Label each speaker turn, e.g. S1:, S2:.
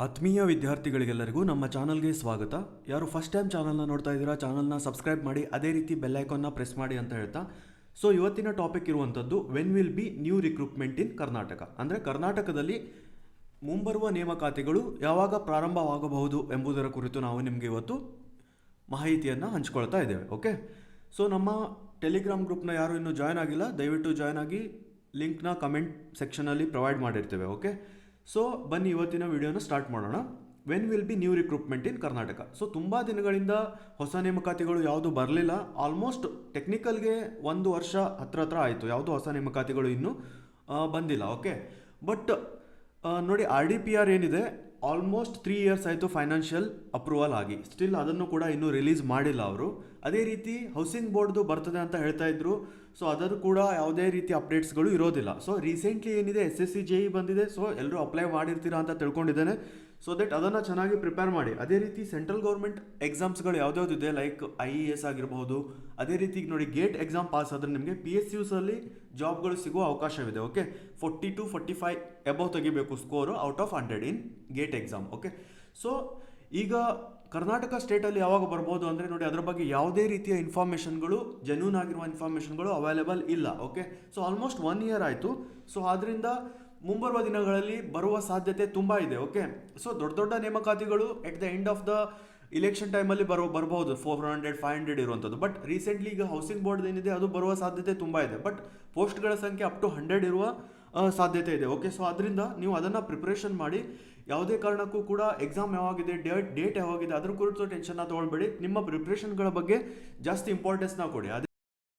S1: ಆತ್ಮೀಯ ವಿದ್ಯಾರ್ಥಿಗಳಿಗೆಲ್ಲರಿಗೂ ನಮ್ಮ ಚಾನಲ್ಗೆ ಸ್ವಾಗತ. ಯಾರು ಫಸ್ಟ್ ಟೈಮ್ ಚಾನಲ್ನ ನೋಡ್ತಾ ಇದ್ದೀರಾ, ಚಾನಲ್ನ ಸಬ್ಸ್ಕ್ರೈಬ್ ಮಾಡಿ, ಅದೇ ರೀತಿ ಬೆಲ್ ಐಕಾನ್ನ ಪ್ರೆಸ್ ಮಾಡಿ ಅಂತ ಹೇಳ್ತಾ. ಸೊ ಇವತ್ತಿನ ಟಾಪಿಕ್ ಇರುವಂಥದ್ದು when will be new recruitment in Karnataka. ಅಂದರೆ ಕರ್ನಾಟಕದಲ್ಲಿ ಮುಂಬರುವ ನೇಮಕಾತಿಗಳು ಯಾವಾಗ ಪ್ರಾರಂಭವಾಗಬಹುದು ಎಂಬುದರ ಕುರಿತು ನಾವು ನಿಮಗೆ ಇವತ್ತು ಮಾಹಿತಿಯನ್ನು ಹಂಚ್ಕೊಳ್ತಾ ಇದ್ದೇವೆ. ಓಕೆ, ಸೊ ನಮ್ಮ ಟೆಲಿಗ್ರಾಮ್ ಗ್ರೂಪ್ನ ಯಾರು ಇನ್ನೂ ಜಾಯ್ನ್ ಆಗಿಲ್ಲ, ದಯವಿಟ್ಟು ಜಾಯ್ನ್ ಆಗಿ. ಲಿಂಕ್ನ ಕಮೆಂಟ್ ಸೆಕ್ಷನಲ್ಲಿ ಪ್ರೊವೈಡ್ ಮಾಡಿರ್ತೇವೆ. ಓಕೆ, ಸೊ ಬನ್ನಿ ಇವತ್ತಿನ ವಿಡಿಯೋನ ಸ್ಟಾರ್ಟ್ ಮಾಡೋಣ. When will be new recruitment in Karnataka. So ತುಂಬ ದಿನಗಳಿಂದ ಹೊಸ ನೇಮಕಾತಿಗಳು ಯಾವುದು ಬರಲಿಲ್ಲ. ಆಲ್ಮೋಸ್ಟ್ ಟೆಕ್ನಿಕಲ್ಗೆ 1 ವರ್ಷ ಹತ್ರ ಆಯಿತು, ಯಾವುದು ಹೊಸ ನೇಮಕಾತಿಗಳು ಇನ್ನೂ ಬಂದಿಲ್ಲ. ಓಕೆ, ಬಟ್ ನೋಡಿ, RDPR ಏನಿದೆ ಆಲ್ಮೋಸ್ಟ್ 3 ಇಯರ್ಸ್ ಆಯಿತು ಫೈನಾನ್ಷಿಯಲ್ ಅಪ್ರೂವಲ್ ಆಗಿ. ಸ್ಟಿಲ್ ಅದನ್ನು ಕೂಡ ಇನ್ನೂ ರಿಲೀಸ್ ಮಾಡಿಲ್ಲ ಅವರು. ಅದೇ ರೀತಿ ಹೌಸಿಂಗ್ ಬೋರ್ಡ್ದು ಬರ್ತದೆ ಅಂತ ಹೇಳ್ತಾ ಇದ್ರು. ಸೊ ಅದರ ಕೂಡ ಯಾವುದೇ ರೀತಿ ಅಪ್ಡೇಟ್ಸ್ಗಳು ಇರೋದಿಲ್ಲ. ಸೊ ರೀಸೆಂಟ್ಲಿ ಏನಿದೆ SSC JE ಬಂದಿದೆ. ಸೊ ಎಲ್ಲರೂ ಅಪ್ಲೈ ಮಾಡಿರ್ತೀರಾ ಅಂತ ತಿಳ್ಕೊಂಡಿದ್ದೇನೆ. ಸೊ ದಟ್ ಅದನ್ನು ಚೆನ್ನಾಗಿ ಪ್ರಿಪೇರ್ ಮಾಡಿ. ಅದೇ ರೀತಿ ಸೆಂಟ್ರಲ್ ಗೌರ್ಮೆಂಟ್ ಎಕ್ಸಾಮ್ಸ್ಗಳು ಯಾವ್ದಾವ್ದಿದೆ, ಲೈಕ್ IAS ಆಗಿರಬಹುದು. ಅದೇ ರೀತಿ ನೋಡಿ, ಗೇಟ್ ಎಕ್ಸಾಮ್ ಪಾಸ್ ಆದರೆ ನಿಮಗೆ PSUಸಲ್ಲಿ ಜಾಬ್ಗಳು ಸಿಗುವ ಅವಕಾಶವಿದೆ. ಓಕೆ, 40 to 45 ಎಬವ್ ತೆಗಿಬೇಕು score out of 100 in gate exam. Okay, so ಈಗ ಕರ್ನಾಟಕ ಸ್ಟೇಟಲ್ಲಿ ಯಾವಾಗ ಬರ್ಬೋದು ಅಂದರೆ ನೋಡಿ, ಅದರ ಬಗ್ಗೆ ಯಾವುದೇ ರೀತಿಯ ಇನ್ಫಾರ್ಮೇಷನ್ಗಳು, ಜೆನ್ಯೂನ್ ಆಗಿರುವ ಇನ್ಫಾರ್ಮೇಷನ್ಗಳು ಅವೈಲೇಬಲ್ ಇಲ್ಲ. ಓಕೆ, ಸೊ ಆಲ್ಮೋಸ್ಟ್ 1 ಇಯರ್ ಆಯಿತು. ಸೊ ಆದ್ದರಿಂದ ಮುಂಬರುವ ದಿನಗಳಲ್ಲಿ ಬರುವ ಸಾಧ್ಯತೆ ತುಂಬ ಇದೆ. ಓಕೆ, ಸೊ ದೊಡ್ಡ ನೇಮಕಾತಿಗಳು at the end of the election ಟೈಮಲ್ಲಿ ಬರ್ಬೋದು, 400 500 ಇರುವಂಥದ್ದು. ಬಟ್ ರೀಸೆಂಟ್ಲಿ ಈಗ ಹೌಸಿಂಗ್ ಬೋರ್ಡ್ ಏನಿದೆ ಅದು ಬರುವ ಸಾಧ್ಯತೆ ತುಂಬ ಇದೆ. ಬಟ್ ಪೋಸ್ಟ್ಗಳ ಸಂಖ್ಯೆ ಅಪ್ ಟು 100 ಇರುವ ಸಾಧ್ಯತೆ ಇದೆ. ಓಕೆ, ಸೊ ಅದರಿಂದ ನೀವು ಅದನ್ನು ಪ್ರಿಪ್ರೇಷನ್ ಮಾಡಿ. ಯಾವುದೇ ಕಾರಣಕ್ಕೂ ಕೂಡ ಎಕ್ಸಾಮ್ ಯಾವಾಗಿದೆ, ಡೇಟ್ ಯಾವಾಗಿದೆ ಅದ್ರ ಕುರಿತು ಟೆನ್ಷನ್ನ ತೊಗೊಳ್ಬೇಡಿ. ನಿಮ್ಮ ಪ್ರಿಪ್ರೇಷನ್ಗಳ ಬಗ್ಗೆ ಜಾಸ್ತಿ ಇಂಪಾರ್ಟೆನ್ಸ್ನ ಕೊಡಿ.